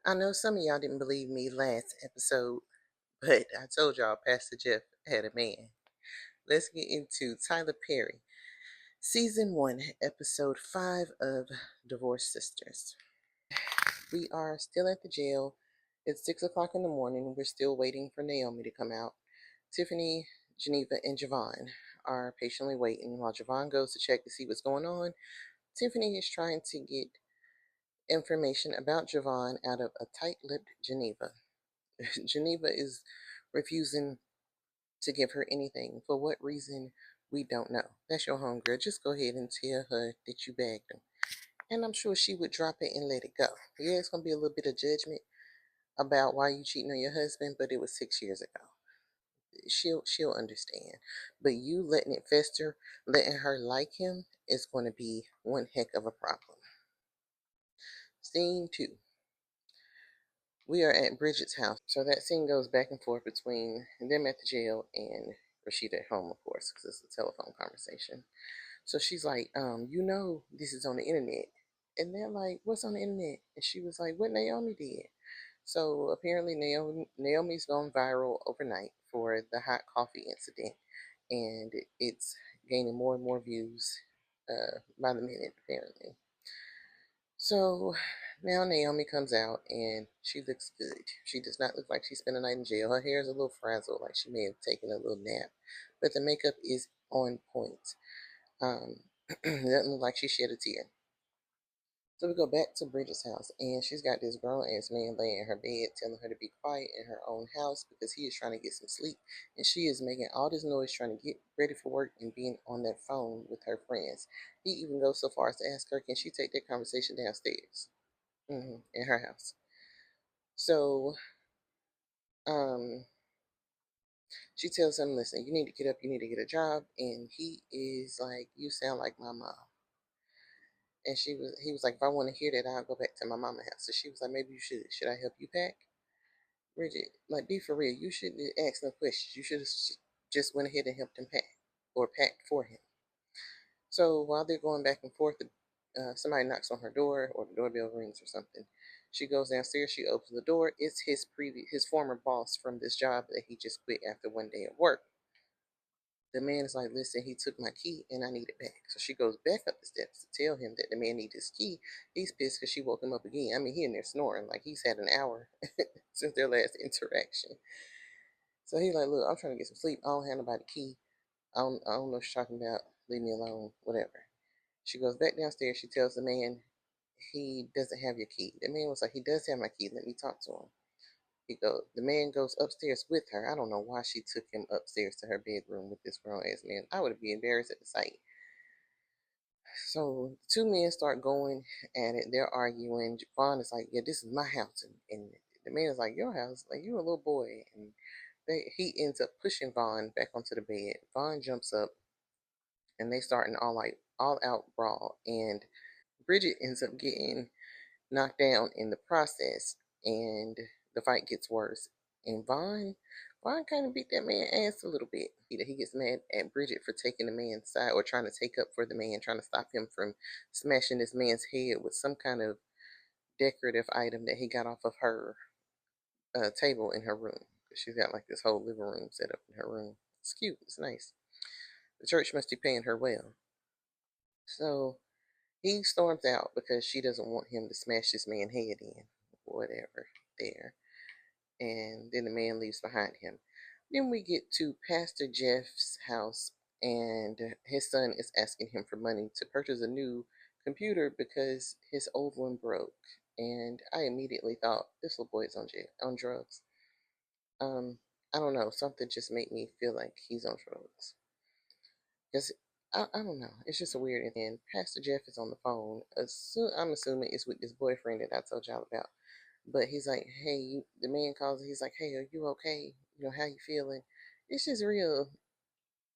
I know some of y'all didn't believe me last episode, but I told y'all Pastor Jeff had a man. Let's get into Tyler Perry, Season 1, Episode 5 of Divorced Sisters. We are still at the jail. It's 6 o'clock in the morning. We're still waiting for Naomi to come out. Tiffany, Geneva, and Javon are patiently waiting while Javon goes to check to see what's going on. Tiffany is trying to get information about Javon out of a tight-lipped Geneva. Geneva is refusing to give her anything. For what reason, we don't know. That's your homegirl. Just go ahead and tell her that you bagged him. And I'm sure she would drop it and let it go. Yeah, it's going to be a little bit of judgment about why you cheating on your husband, but it was 6 years ago. She'll understand. But you letting it fester, letting her like him, is going to be one heck of a problem. Scene 2. We are at Bridget's house. So that scene goes back and forth between them at the jail and Rashida at home, of course, because it's a telephone conversation. So she's like, this is on the internet. And they're like, what's on the internet? And she was like, what Naomi did. So apparently Naomi's gone viral overnight for the hot coffee incident. And it's gaining more and more views by the minute, apparently. So now Naomi comes out and she looks good. She does not look like she spent a night in jail. Her hair is a little frazzled, like she may have taken a little nap. But the makeup is on point. It doesn't look like she shed a tear. So we go back to Bridget's house, and she's got this grown ass man laying in her bed, telling her to be quiet in her own house because he is trying to get some sleep, and she is making all this noise trying to get ready for work and being on that phone with her friends. He even goes so far as to ask her, can she take that conversation downstairs, in her house? So, um, she tells him, "Listen, you need to get up, you need to get a job," and he is like, "You sound like my mom." And he was like, if I want to hear that, I'll go back to my mama's house. So she was like, maybe you should. Should I help you pack? Bridget, like, be for real. You shouldn't ask no questions. You should have just went ahead and helped him pack or packed for him. So while they're going back and forth, somebody knocks on her door or the doorbell rings or something. She goes downstairs. She opens the door. It's his former boss from this job that he just quit after one day at work. The man is like, listen, he took my key and I need it back. So she goes back up the steps to tell him that the man needs his key. He's pissed because she woke him up again. I mean, he in there snoring like he's had an hour since their last interaction. So he's like, look, I'm trying to get some sleep. I don't have nobody key. I don't know what she's talking about. Leave me alone, whatever. She goes back downstairs. She tells the man he doesn't have your key. The man was like, he does have my key. Let me talk to him. The man goes upstairs with her. I don't know why she took him upstairs to her bedroom with this grown ass man. I would be embarrassed at the sight. So the two men start going at it. They're arguing. Vaughn is like, yeah, this is my house. And the man is like, your house? Like, you a little boy. And he ends up pushing Vaughn back onto the bed. Vaughn jumps up and they start an all out brawl. And Bridget ends up getting knocked down in the process, and the fight gets worse. And Vaughn kind of beat that man ass a little bit. He gets mad at Bridget for taking the man's side or trying to take up for the man, trying to stop him from smashing this man's head with some kind of decorative item that he got off of her table in her room. She's got like this whole living room set up in her room. It's cute. It's nice. The church must be paying her well. So he storms out because she doesn't want him to smash this man's head in, whatever, there. And then the man leaves behind him. Then we get to Pastor Jeff's house, and his son is asking him for money to purchase a new computer because his old one broke. And I immediately thought, this little boy is on drugs. I don't know, something just made me feel like he's on drugs. Because I don't know. It's just a weird. And then Pastor Jeff is on the phone. I'm assuming it's with this boyfriend that I told y'all about. But he's like, hey, the man calls. He's like, hey, are you okay? How you feeling? It's just real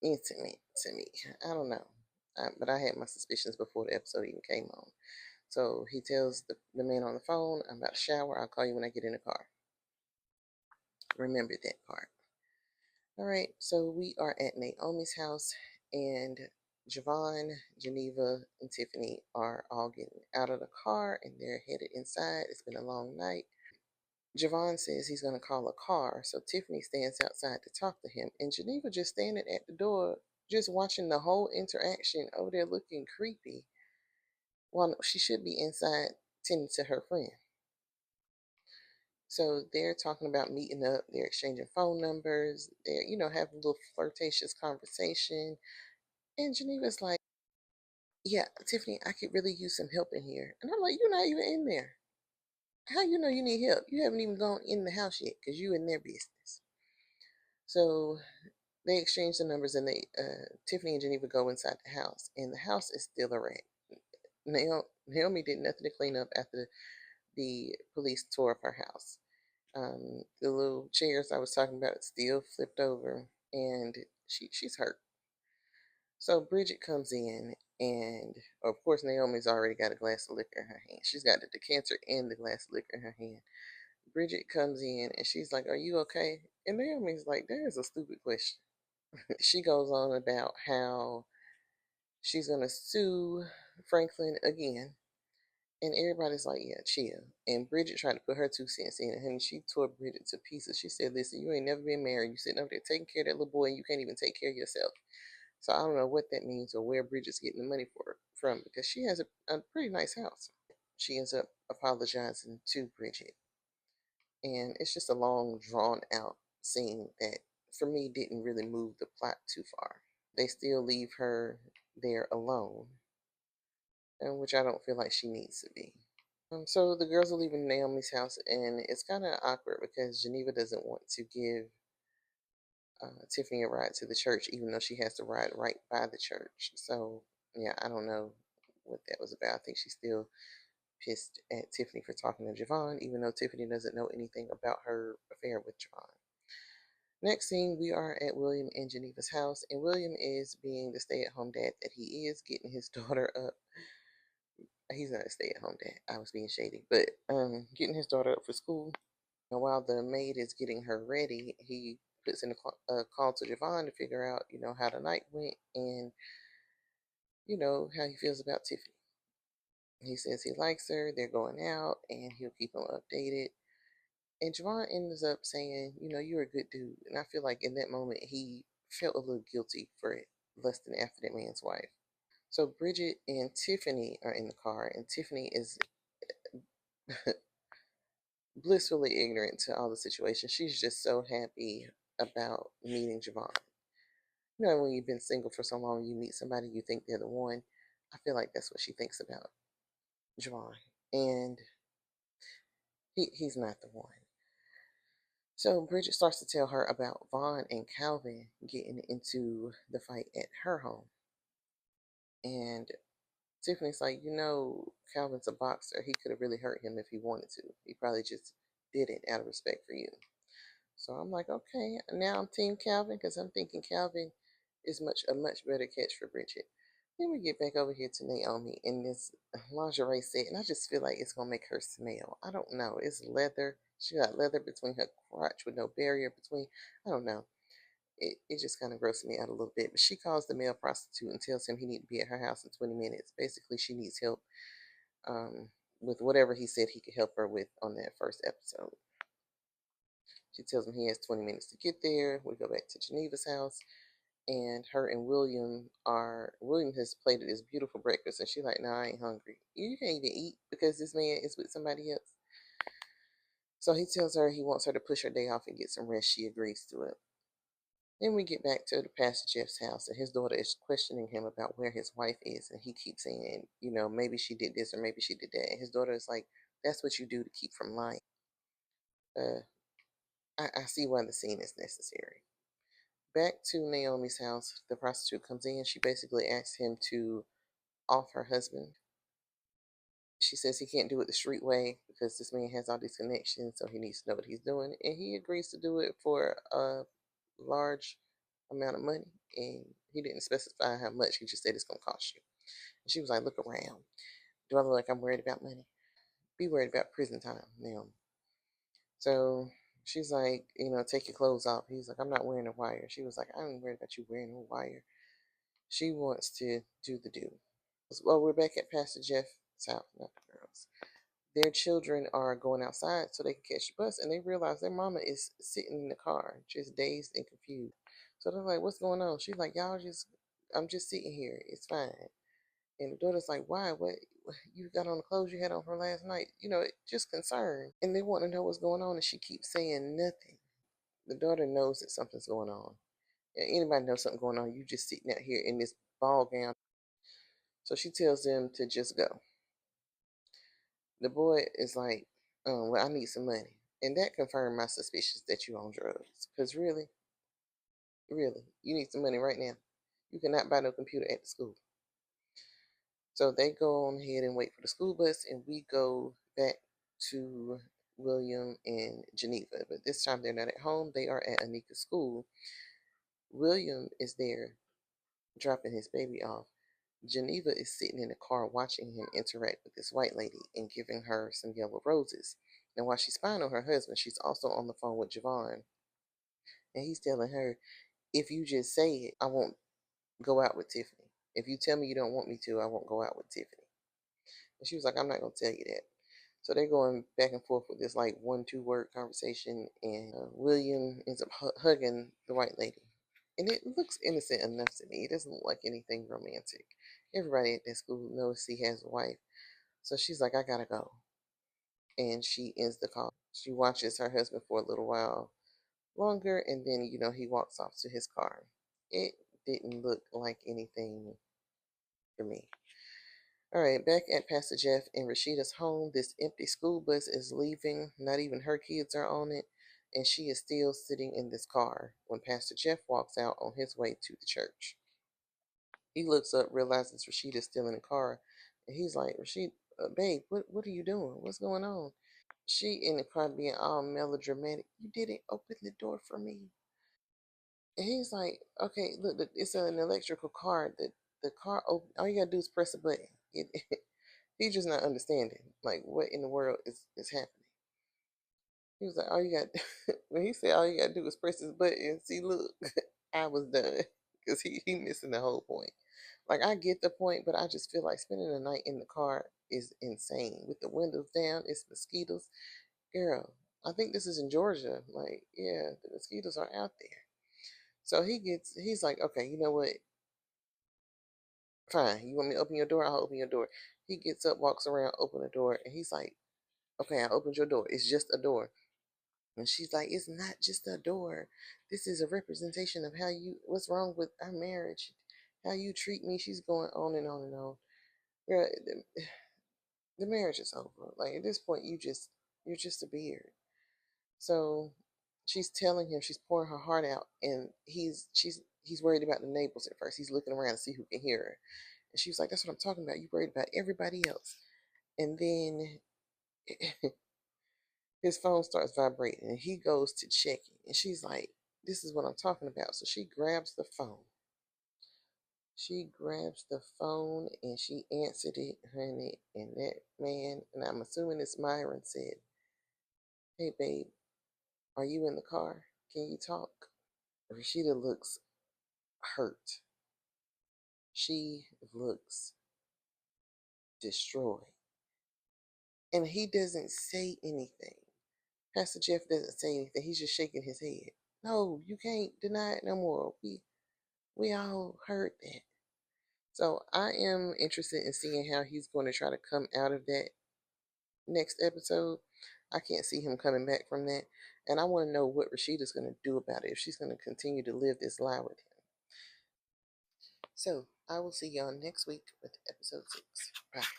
intimate to me. I don't know. But I had my suspicions before the episode even came on. So he tells the man on the phone, I'm about to shower. I'll call you when I get in the car. Remember that part. All right, so we are at Naomi's house, and Javon, Geneva, and Tiffany are all getting out of the car, and they're headed inside. It's been a long night. Javon says he's going to call a car, so Tiffany stands outside to talk to him, and Geneva just standing at the door, just watching the whole interaction over there looking creepy. Well, she should be inside tending to her friend. So they're talking about meeting up, they're exchanging phone numbers, they're, having a little flirtatious conversation. And Geneva's like, yeah, Tiffany, I could really use some help in here. And I'm like, you're not even in there. How you know you need help? You haven't even gone in the house yet because you in their business. So they exchange the numbers and Tiffany and Geneva go inside the house. And the house is still a wreck. Naomi did nothing to clean up after the police tore up her house. The little chairs I was talking about still flipped over, and she's hurt. So Bridget comes in, and of course Naomi's already got a glass of liquor in her hand. She's got the decanter and the glass of liquor in her hand. Bridget comes in, and she's like, "Are you okay?" And Naomi's like, "That is a stupid question." She goes on about how she's gonna sue Franklin again. And everybody's like, yeah, chill. And Bridget tried to put her 2 cents in, and she tore Bridget to pieces. She said, listen, you ain't never been married. You sitting over there taking care of that little boy, and you can't even take care of yourself. So I don't know what that means or where Bridget's getting the money from because she has a pretty nice house. She ends up apologizing to Bridget. And it's just a long, drawn out scene that, for me, didn't really move the plot too far. They still leave her there alone, which I don't feel like she needs to be. So the girls are leaving Naomi's house, and it's kind of awkward because Geneva doesn't want to give Tiffany a ride to the church, even though she has to ride right by the church. So, yeah, I don't know what that was about. I think she's still pissed at Tiffany for talking to Javon, even though Tiffany doesn't know anything about her affair with Javon. Next scene, we are at William and Geneva's house, and William is being the stay at home dad that he is, getting his daughter up. He's not a stay at home dad. I was being shady, but getting his daughter up for school. And while the maid is getting her ready, he puts in a call to Javon to figure out, how the night went and, how he feels about Tiffany. He says he likes her, they're going out, and he'll keep him updated. And Javon ends up saying, you're a good dude. And I feel like in that moment, he felt a little guilty for lusting after that man's wife. So Bridget and Tiffany are in the car, and Tiffany is blissfully ignorant to all the situation. She's just so happy about meeting Javon. When you've been single for so long, you meet somebody, you think they're the one. I feel like that's what she thinks about Javon. And he's not the one. So Bridget starts to tell her about Vaughn and Calvin getting into the fight at her home. And Tiffany's like, Calvin's a boxer. He could have really hurt him if he wanted to. He probably just did it out of respect for you. So I'm like, okay, now I'm Team Calvin because I'm thinking Calvin is a much better catch for Bridget. Then we get back over here to Naomi in this lingerie set, and I just feel like it's gonna make her smell. I don't know. It's leather. She got leather between her crotch with no barrier between. I don't know. It just kind of grosses me out a little bit. But she calls the male prostitute and tells him he need to be at her house in 20 minutes. Basically, she needs help um, with whatever he said he could help her with on that first episode. She tells him he has 20 minutes to get there. We go back to Geneva's house, and her and William has plated this beautiful breakfast, and she's like, "No, I ain't hungry. You can't even eat because this man is with somebody else." So he tells her he wants her to push her day off and get some rest. She agrees to it. Then we get back to the Pastor Jeff's house, and his daughter is questioning him about where his wife is, and he keeps saying, maybe she did this or maybe she did that. And his daughter is like, "That's what you do to keep from lying." Uh, I see why the scene is necessary. Back to Naomi's house, the prostitute comes in. She basically asks him to off her husband. She says he can't do it the street way because this man has all these connections, so he needs to know what he's doing. And he agrees to do it for a large amount of money. And he didn't specify how much, he just said it's going to cost you. And she was like, look around. Do I look like I'm worried about money? Be worried about prison time, Naomi. So she's like, take your clothes off. He's like, I'm not wearing a wire. She was like, I ain't worried about you wearing a wire. She wants to do the do. Well, we're back at Pastor Jeff's house, not the girls. their children are going outside so they can catch the bus, and they realize their mama is sitting in the car, just dazed and confused. So they're like, "What's going on?" She's like, "Y'all just, I'm just sitting here. It's fine." And the daughter's like, "Why? What? You got on the clothes you had on for last night? Just concerned." And they want to know what's going on, and she keeps saying nothing. The daughter knows that something's going on. And anybody knows something going on? You just sitting out here in this ball gown. So she tells them to just go. The boy is like, well, I need some money. And that confirmed my suspicions that you on drugs. Because really, really, you need some money right now. You cannot buy no computer at the school. So they go on ahead and wait for the school bus, and we go back to William and Geneva. But this time they're not at home. They are at Anika's school. William is there dropping his baby off. Geneva is sitting in the car watching him interact with this white lady and giving her some yellow roses. And while she's spying on her husband, she's also on the phone with Javon. And he's telling her, if you just say it, I won't go out with Tiffany. If you tell me you don't want me to, I won't go out with Tiffany. And she was like, I'm not going to tell you that. So they're going back and forth with this like 1-2 word conversation. And William ends up hugging the white lady. And it looks innocent enough to me. It doesn't look like anything romantic. Everybody at that school knows he has a wife. So she's like, I gotta go. And she ends the call. She watches her husband for a little while longer, and then, he walks off to his car. It didn't look like anything for me. All right, back at Pastor Jeff and Rashida's home, this empty school bus is leaving. Not even her kids are on it. And she is still sitting in this car when Pastor Jeff walks out on his way to the church. He looks up, realizes Rashida's still in the car, and he's like, Rashid, babe, what are you doing? What's going on? She in the car being all melodramatic. You didn't open the door for me. And he's like, okay, look, it's an electrical car. The car open. All you gotta do is press a button. He's just not understanding. Like, what in the world is happening? He was like, all you got. When he said all you gotta do is press this button. See, look, I was done because he missing the whole point. Like, I get the point, but I just feel like spending the night in the car is insane. With the windows down, it's mosquitoes. Girl, I think this is in Georgia. Like, yeah, the mosquitoes are out there. So he's like, okay, you know what? Fine. You want me to open your door? I'll open your door. He gets up, walks around, open the door, and he's like, okay, I opened your door. It's just a door. And she's like, it's not just a door. This is a representation of what's wrong with our marriage, how you treat me. She's going on and on and on. Girl, the marriage is over. Like, at this point, you're just a beard. So she's telling him, she's pouring her heart out, and he's worried about the neighbors at first. He's looking around to see who can hear her. And she was like, that's what I'm talking about. You worried about everybody else. And then his phone starts vibrating, and he goes to check it. And she's like, this is what I'm talking about. So she grabs the phone. She grabs the phone and she answered it, honey. And that man, and I'm assuming it's Myron, said, hey, babe, are you in the car? Can you talk? Rashida looks hurt. She looks destroyed. And he doesn't say anything. Pastor Jeff doesn't say anything. He's just shaking his head. No, you can't deny it no more. We all heard that. So I am interested in seeing how he's going to try to come out of that next episode. I can't see him coming back from that. And I want to know what Rashida's going to do about it, if she's going to continue to live this lie with him. So I will see y'all next week with episode 6. Bye.